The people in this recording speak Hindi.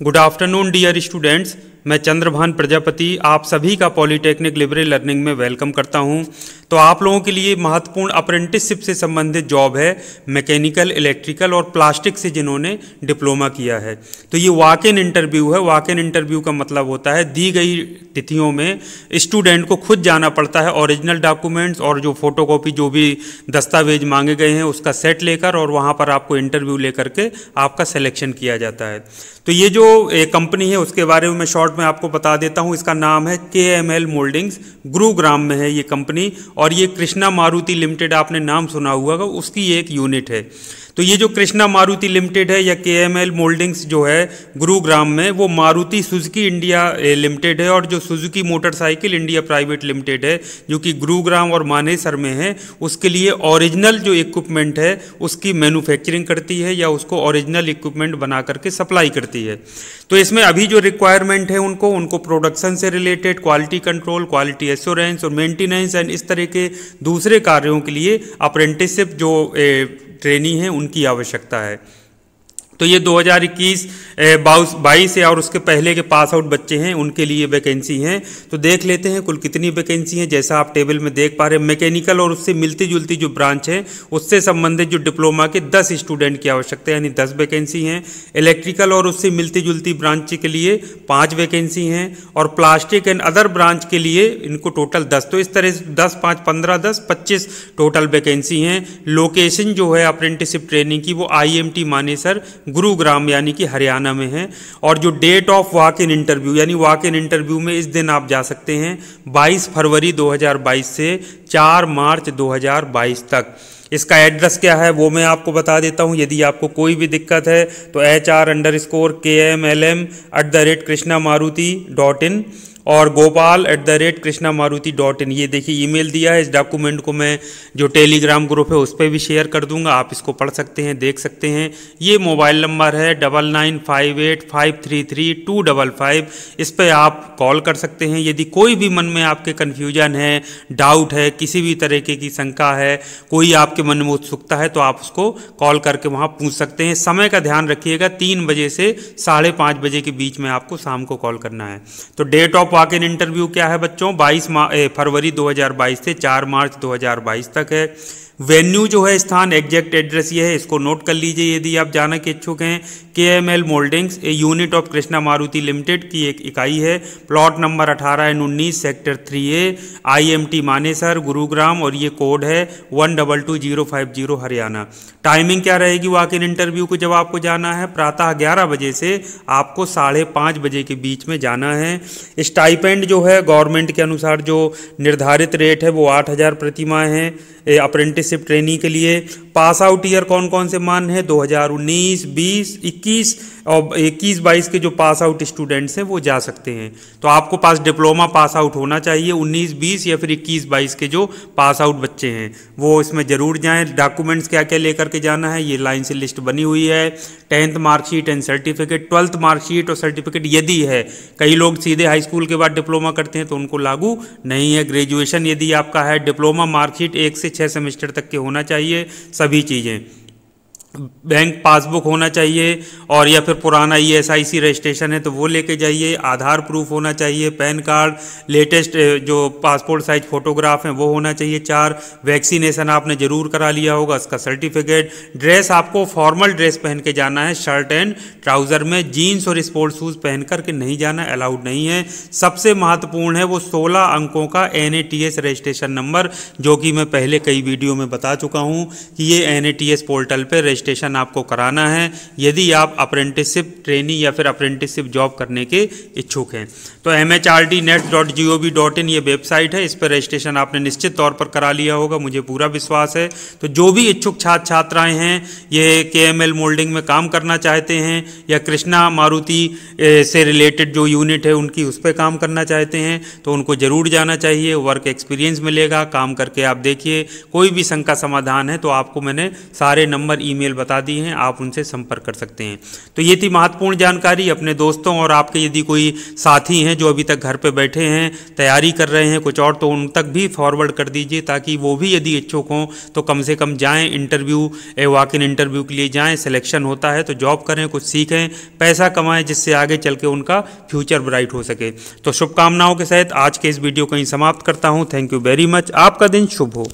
Good afternoon dear students. मैं चंद्रभान प्रजापति आप सभी का पॉलीटेक्निक लिबरल लर्निंग में वेलकम करता हूं। तो आप लोगों के लिए महत्वपूर्ण अप्रेंटिसशिप से संबंधित जॉब है मैकेनिकल, इलेक्ट्रिकल और प्लास्टिक से जिन्होंने डिप्लोमा किया है। तो ये वॉक इन इंटरव्यू है। वॉक इन इंटरव्यू का मतलब होता है दी गई तिथियों में स्टूडेंट को खुद जाना पड़ता है, ओरिजिनल डॉक्यूमेंट्स और जो फोटोकॉपी जो भी दस्तावेज मांगे गए हैं उसका सेट लेकर, और वहाँ पर आपको इंटरव्यू लेकर के आपका सिलेक्शन किया जाता है। तो ये जो कंपनी है उसके बारे में मैं शॉर्ट में आपको बता देता हूँ। इसका नाम है KML मोल्डिंग्स, गुरुग्राम में है ये कंपनी, और ये कृष्णा मारुति लिमिटेड आपने नाम सुना हुआ होगा, उसकी एक यूनिट है। तो ये जो कृष्णा मारुति लिमिटेड है या KML मोल्डिंग्स जो है गुरुग्राम में, वो मारुति सुजुकी इंडिया लिमिटेड है, और जो Suzuki motorcycle India private limited है जो कि गुरुग्राम और मानेसर में है, उसके लिए ओरिजिनल जो इक्विपमेंट है उसकी मैन्युफैक्चरिंग करती है या उसको ओरिजिनल इक्विपमेंट बना करके सप्लाई करती है। तो इसमें अभी जो रिक्वायरमेंट है उनको प्रोडक्शन से related quality control, quality assurance और मेंटेनेंस एंड इस तरह के दूसरे कार्यों के लिए अप्रेंटिसशिप जो ट्रेनी है उनकी आवश्यकता है। तो ये 2021-22 है और उसके पहले के पास आउट बच्चे हैं उनके लिए वैकेंसी हैं। तो देख लेते हैं कुल कितनी वैकेंसी हैं। जैसा आप टेबल में देख पा रहे हैं, मैकेनिकल और उससे मिलती जुलती जो ब्रांच है उससे संबंधित जो डिप्लोमा के 10 स्टूडेंट की आवश्यकता है, यानी 10 वैकेंसी हैं। इलेक्ट्रिकल और उससे मिलती जुलती ब्रांच के लिए 5 वैकेंसी हैं, और प्लास्टिक एंड अदर ब्रांच के लिए इनको टोटल 10। तो इस तरह से 10, 5, 15, 10, 25 टोटल वैकेंसी हैं। लोकेशन जो है अप्रेंटिसशिप ट्रेनिंग की वो IMT मानेसर गुरुग्राम यानी कि हरियाणा में है। और जो date of walk in interview, यानी वॉक इन इंटरव्यू में इस दिन आप जा सकते हैं 22 फरवरी 2022 से 4 मार्च 2022 तक। इसका एड्रेस क्या है वो मैं आपको बता देता हूं। यदि आपको कोई भी दिक्कत है तो HR_KMLM@krishnamaruti.in और gopal@krishnamaruti.in ये देखिए ईमेल दिया है। इस डॉक्यूमेंट को मैं जो टेलीग्राम ग्रुप है उस पर भी शेयर कर दूंगा, आप इसको पढ़ सकते हैं, देख सकते हैं। ये मोबाइल नंबर है 9958533255। इस पर आप कॉल कर सकते हैं। यदि कोई भी मन में आपके कन्फ्यूजन है, डाउट है, किसी भी तरीके की शंका है, कोई आपके मन में उत्सुकता है, तो आप उसको कॉल करके वहाँ पूछ सकते हैं। समय का ध्यान रखिएगा, 3 बजे से 5:30 बजे के बीच में आपको शाम को कॉल करना है। तो date of walk in interview क्या है बच्चों? 22 फरवरी 2022 से 4 मार्च 2022 तक है। वेन्यू जो है, स्थान, एग्जैक्ट एड्रेस ये है, इसको नोट कर लीजिए यदि आप जाने के इच्छुक हैं। KML mouldings a unit of Krishna Maruti limited की एक इकाई है। Plot number 18/19 sector 3A IMT Manesar Gurugram, और ये कोड है 122050 हरियाणा। टाइमिंग क्या रहेगी वॉक इन इंटरव्यू को जब आपको जाना है? प्रातः 11 बजे से आपको 5:30 बजे के बीच में जाना है। स्टाइपेंड जो है गवर्नमेंट के अनुसार जो निर्धारित रेट है वो 8,000 प्रति माह है अप्रेंटिसशिप ट्रेनिंग के लिए। पास आउट ईयर कौन कौन से मान है? 2019, 20, 21 और 21-22 के जो पास आउट स्टूडेंट्स हैं वो जा सकते हैं। तो आपको पास डिप्लोमा पास आउट होना चाहिए। 19-20 या फिर 21-22 के जो पास आउट बच्चे हैं वो इसमें ज़रूर जाएं। डॉक्यूमेंट्स क्या क्या लेकर के जाना है ये लाइन से लिस्ट बनी हुई है। 10th marksheet and certificate, 12th marksheet और सर्टिफिकेट यदि है। कई लोग सीधे हाई स्कूल के बाद डिप्लोमा करते हैं तो उनको लागू नहीं है। ग्रेजुएशन यदि आपका है, डिप्लोमा मार्कशीट 1 से 6 सेमेस्टर तक के होना चाहिए सभी चीज़ें। बैंक पासबुक होना चाहिए, और या फिर पुराना ESIC रजिस्ट्रेशन है तो वो लेके जाइए। आधार प्रूफ होना चाहिए, पैन कार्ड, लेटेस्ट जो पासपोर्ट साइज फोटोग्राफ हैं वो होना चाहिए। 4 वैक्सीनेशन आपने ज़रूर करा लिया होगा, उसका सर्टिफिकेट। ड्रेस आपको फॉर्मल ड्रेस पहन के जाना है, शर्ट एंड ट्राउज़र में। जीन्स और स्पोर्ट्स शूज़ पहन करके नहीं जाना, अलाउड नहीं है। सबसे महत्वपूर्ण है वो 16 अंकों का NATS रजिस्ट्रेशन नंबर, जो कि मैं पहले कई वीडियो में बता चुका हूँ कि ये NATS पोर्टल पर रजिस्ट्रेशन आपको कराना है यदि आप अप्रेंटिसशिप ट्रेनी या फिर अप्रेंटिसशिप जॉब करने के इच्छुक हैं। तो MHRDnet.gov.in ये वेबसाइट है, इस पर रजिस्ट्रेशन आपने निश्चित तौर पर करा लिया होगा, मुझे पूरा विश्वास है। तो जो भी इच्छुक छात्र छात्राएं हैं, ये KML मोल्डिंग में काम करना चाहते हैं या कृष्णा मारुति से रिलेटेड जो यूनिट है उनकी उस पर काम करना चाहते हैं, तो उनको ज़रूर जाना चाहिए। वर्क एक्सपीरियंस मिलेगा, काम करके आप देखिए। कोई भी शंका समाधान है तो आपको मैंने सारे नंबर ईमेल बता दी हैं, आप उनसे संपर्क कर सकते हैं। तो ये थी महत्वपूर्ण जानकारी। अपने दोस्तों और आपके यदि कोई साथी हैं जो अभी तक घर पे बैठे हैं, तैयारी कर रहे हैं कुछ और, तो उन तक भी फॉरवर्ड कर दीजिए, ताकि वो भी यदि इच्छुक हों तो कम से कम जाएं, इंटरव्यू वॉक इन इंटरव्यू के लिए जाएं, सिलेक्शन होता है तो जॉब करें, कुछ सीखें, पैसा कमाएं, जिससे आगे चल के उनका फ्यूचर ब्राइट हो सके। तो शुभकामनाओं के साथ आज के इस वीडियो को ही समाप्त करता हूं। Thank you very much. आपका दिन शुभ हो।